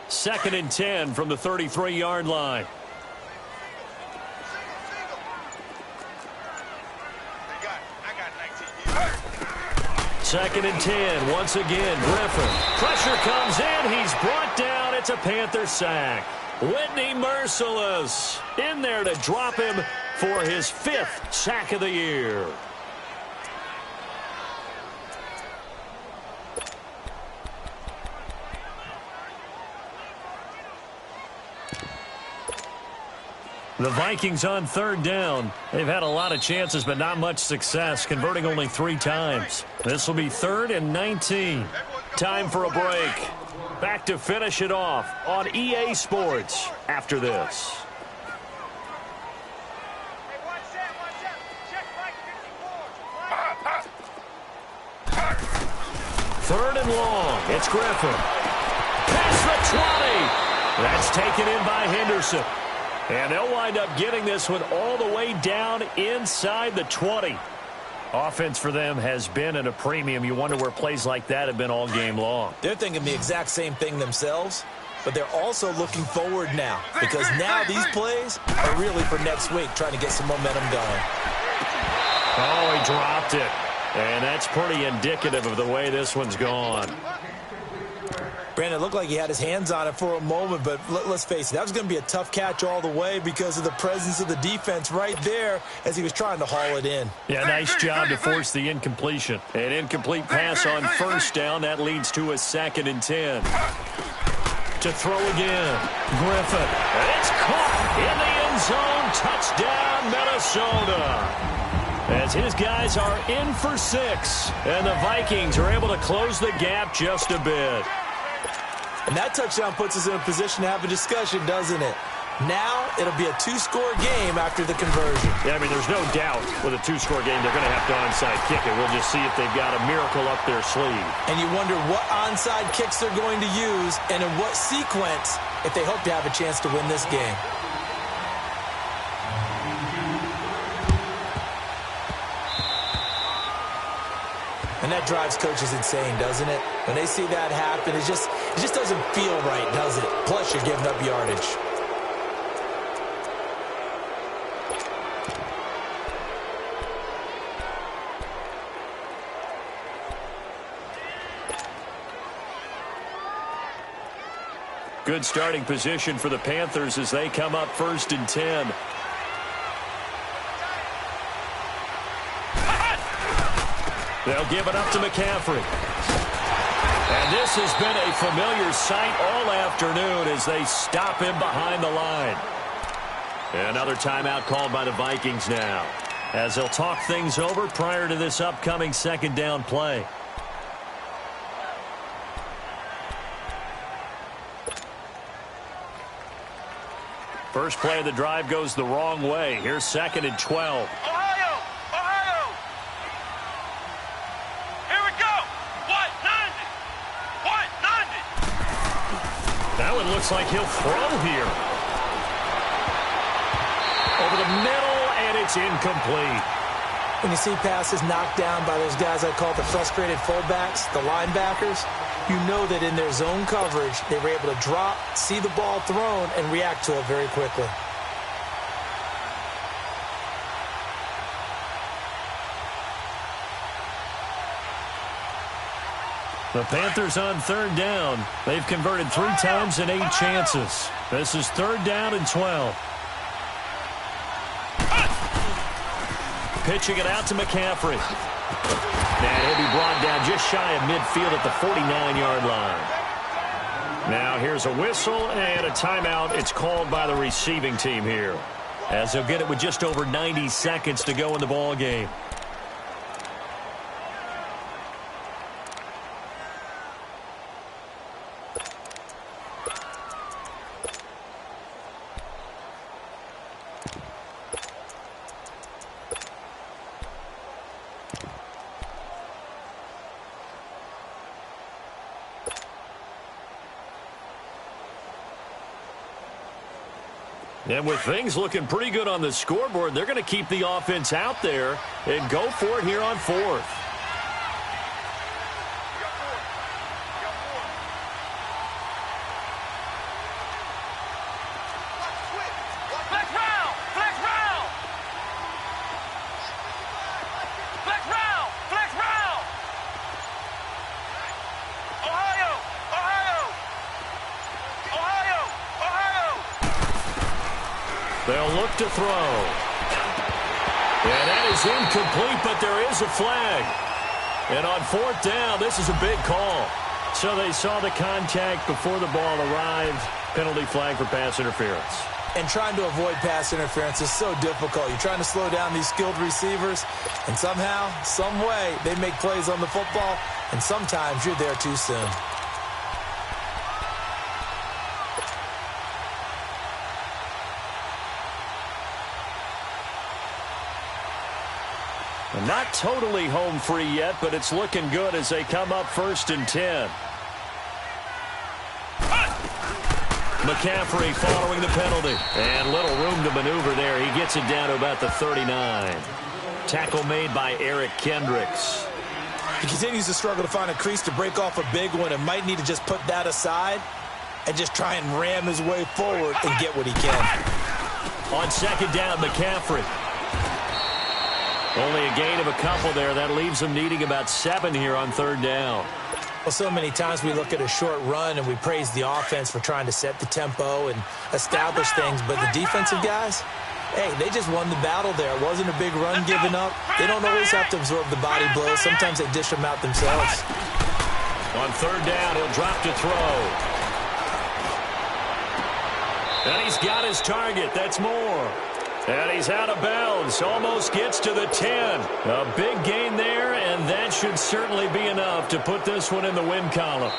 A: 2nd and 10 from the 33-yard line. Second and 10, once again, Griffin. Pressure comes in, he's brought down, it's a Panther sack. Whitney Merciless in there to drop him for his 5th sack of the year. The Vikings on third down. They've had a lot of chances, but not much success, converting only 3 times. This will be 3rd and 19. Time for a break. Back to finish it off on EA Sports after this. Third and long. It's Griffin. Past the 20. That's taken in by Henderson. And they'll wind up getting this one all the way down inside the 20. Offense for them has been at a premium. You wonder where plays like that have been all game long.
B: They're thinking the exact same thing themselves, but they're also looking forward now because now these plays are really for next week, trying to get some momentum going.
A: Oh, he dropped it. And that's pretty indicative of the way this one's gone.
B: Brandon, it looked like he had his hands on it for a moment, but let's face it, that was going to be a tough catch all the way because of the presence of the defense right there as he was trying to haul it in.
A: Yeah, nice job to force the incompletion. An incomplete pass on first down. That leads to a 2nd and 10. To throw again. Griffin. And it's caught in the end zone. Touchdown, Minnesota. As his guys are in for 6. And the Vikings are able to close the gap just a bit.
B: And that touchdown puts us in a position to have a discussion, doesn't it? Now it'll be a 2-score game after the conversion.
A: Yeah, I mean, there's no doubt with a 2-score game they're going to have to onside kick it. We'll just see if they've got a miracle up their sleeve.
B: And you wonder what onside kicks they're going to use and in what sequence if they hope to have a chance to win this game. And that drives coaches insane, doesn't it? When they see that happen, it just doesn't feel right, does it? Plus, you're giving up yardage.
A: Good starting position for the Panthers as they come up 1st and 10. They'll give it up to McCaffrey. And this has been a familiar sight all afternoon as they stop him behind the line. Another timeout called by the Vikings now, as they'll talk things over prior to this upcoming 2nd down play. First play of the drive goes the wrong way. Here's 2nd and 12. It looks like he'll throw here. Over the middle, and it's incomplete.
B: When you see passes knocked down by those guys I call the frustrated fullbacks, the linebackers, you know that in their zone coverage, they were able to drop, see the ball thrown, and react to it very quickly.
A: The Panthers on third down. They've converted 3 times in 8 chances. This is third down and 12. Pitching it out to McCaffrey. And he'll be brought down just shy of midfield at the 49-yard line. Now here's a whistle and a timeout. It's called by the receiving team here, as they'll get it with just over 90 seconds to go in the ball game. And with things looking pretty good on the scoreboard, they're going to keep the offense out there and go for it here on fourth. They'll look to throw. And that is incomplete, but there is a flag. And on fourth down, this is a big call. So they saw the contact before the ball arrived. Penalty flag for pass interference.
B: And trying to avoid pass interference is so difficult. You're trying to slow down these skilled receivers, and somehow, some way, they make plays on the football, and sometimes you're there too soon.
A: Not totally home free yet, but it's looking good as they come up 1st and 10. McCaffrey following the penalty. And little room to maneuver there. He gets it down to about the 39. Tackle made by Eric Kendricks.
B: He continues to struggle to find a crease to break off a big one and might need to just put that aside and just try and ram his way forward and get what he can.
A: On second down, McCaffrey. Only a gain of a couple there. That leaves them needing about 7 here on third down.
B: Well, so many times we look at a short run and we praise the offense for trying to set the tempo and establish things, but the defensive guys, hey, they just won the battle there. It wasn't a big run given up. They don't always have to absorb the body blows. Sometimes they dish them out themselves.
A: On third down, he'll drop to throw. And he's got his target. That's more. And he's out of bounds. Almost gets to the 10. A big gain there, and that should certainly be enough to put this one in the win column.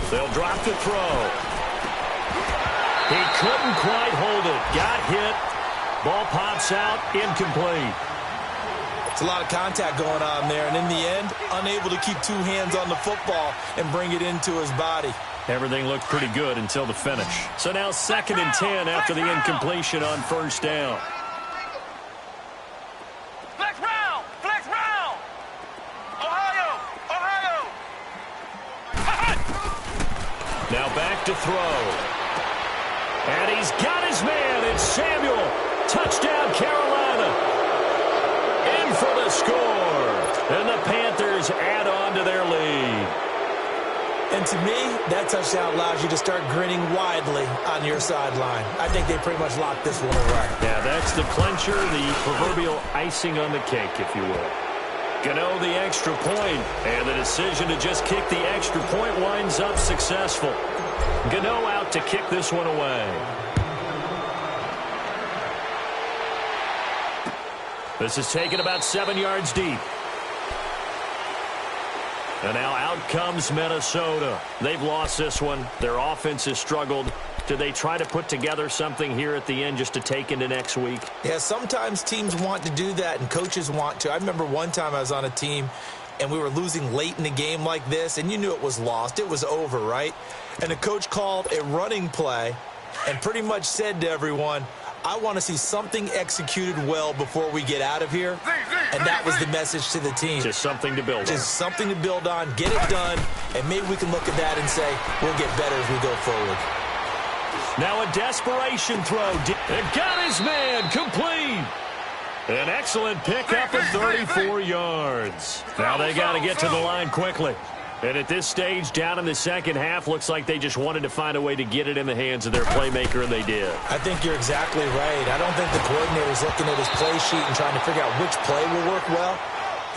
A: They'll drop to throw. He couldn't quite hold it. Got hit. Ball pops out. Incomplete.
B: It's a lot of contact going on there, and in the end, unable to keep 2 hands on the football and bring it into his body.
A: Everything looked pretty good until the finish. So now 2nd and 10 after the incompletion on first down. Now back to throw. And he's got his man. It's Samuel. Touchdown, Carolina. In for the score. And the Panthers add on to their lead.
B: And to me, that touchdown allows you to start grinning widely on your sideline. I think they pretty much locked this one away.
A: Yeah, that's the clincher, the proverbial icing on the cake, if you will. Gano the extra point, and the decision to just kick the extra point winds up successful. Gano out to kick this one away. This is taken about 7 yards deep. And now out comes Minnesota. They've lost this one. Their offense has struggled. Do they try to put together something here at the end just to take into next week?
B: Yeah, sometimes teams want to do that and coaches want to. I remember one time I was on a team and we were losing late in the game like this, and you knew it was lost. It was over, right? And the coach called a running play and pretty much said to everyone, I want to see something executed well before we get out of here. And that was the message to the team.
A: Just something to build on.
B: Just something to build on, get it done, and maybe we can look at that and say, we'll get better as we go forward.
A: Now a desperation throw. And got his man complete. An excellent pickup of 34 yards. Now they got to get to the line quickly. And at this stage, down in the second half, looks like they just wanted to find a way to get it in the hands of their playmaker, and they did.
B: I think you're exactly right. I don't think the coordinator's looking at his play sheet and trying to figure out which play will work well.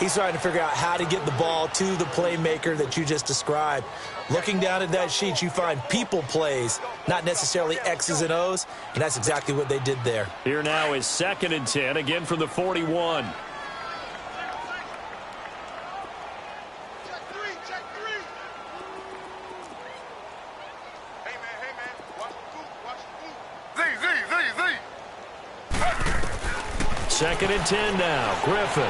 B: He's trying to figure out how to get the ball to the playmaker that you just described. Looking down at that sheet, you find people plays, not necessarily X's and O's, and that's exactly what they did there.
A: Here now is 2nd and 10, again from the 41. Second and 10 now. Griffin.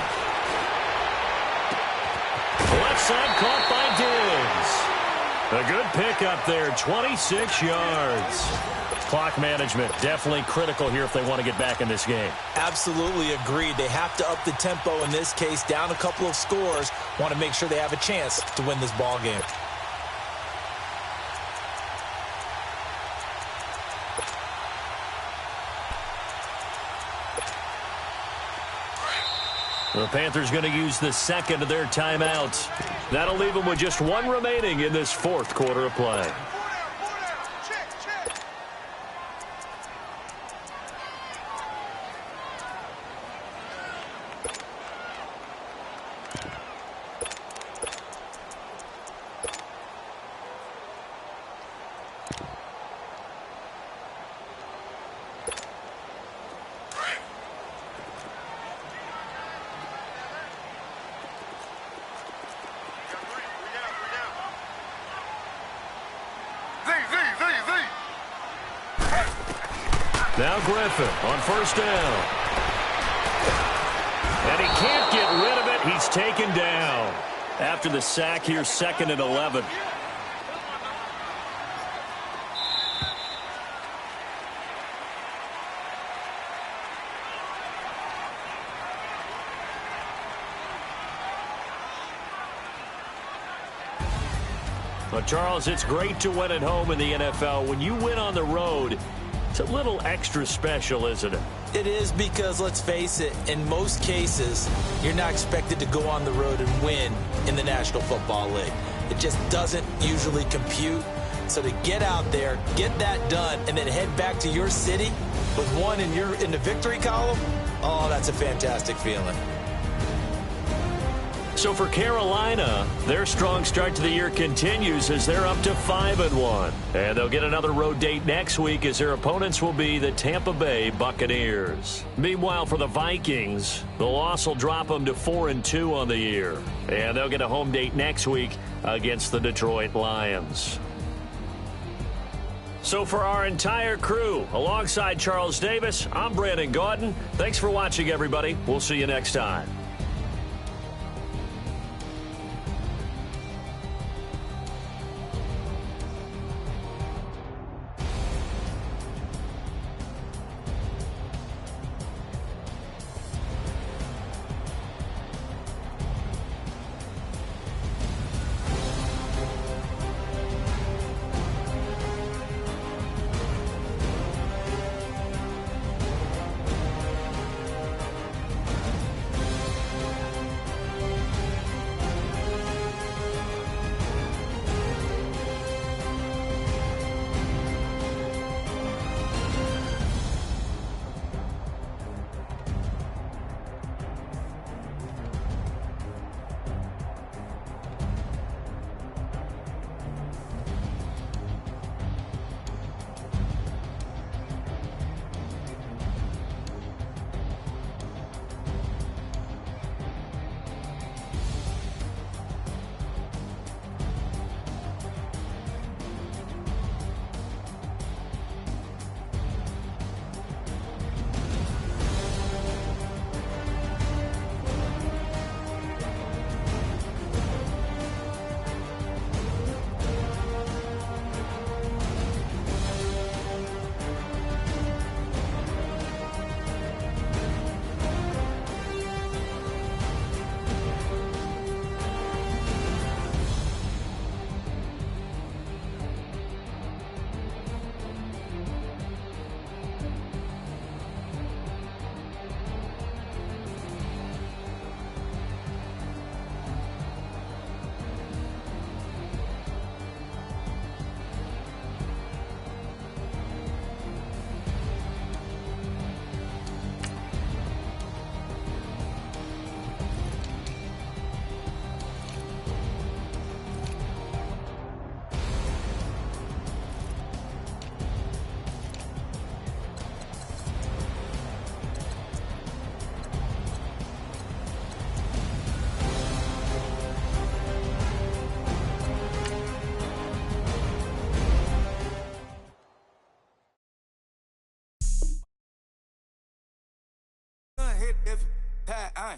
A: Left side caught by Diggs. A good pickup there, 26 yards. Clock management definitely critical here if they want to get back in this game.
B: Absolutely agreed. They have to up the tempo in this case, down a couple of scores. Want to make sure they have a chance to win this ball game.
A: The Panthers going to use the second of their timeouts. That'll leave them with just one remaining in this fourth quarter of play. Now Griffin on first down. And he can't get rid of it. He's taken down. After the sack here, 2nd and 11. Well, Charles, it's great to win at home in the NFL. When you win on the road, it's a little extra special, isn't it?
B: It is because, let's face it, in most cases, you're not expected to go on the road and win in the National Football League. It just doesn't usually compute. So to get out there, get that done, and then head back to your city with one in the victory column, oh, that's a fantastic feeling.
A: So for Carolina, their strong start to the year continues as they're up to 5-1. And they'll get another road date next week as their opponents will be the Tampa Bay Buccaneers. Meanwhile, for the Vikings, the loss will drop them to 4-2 on the year. And they'll get a home date next week against the Detroit Lions. So for our entire crew, alongside Charles Davis, I'm Brandon Gaudin. Thanks for watching, everybody. We'll see you next time.
D: If, I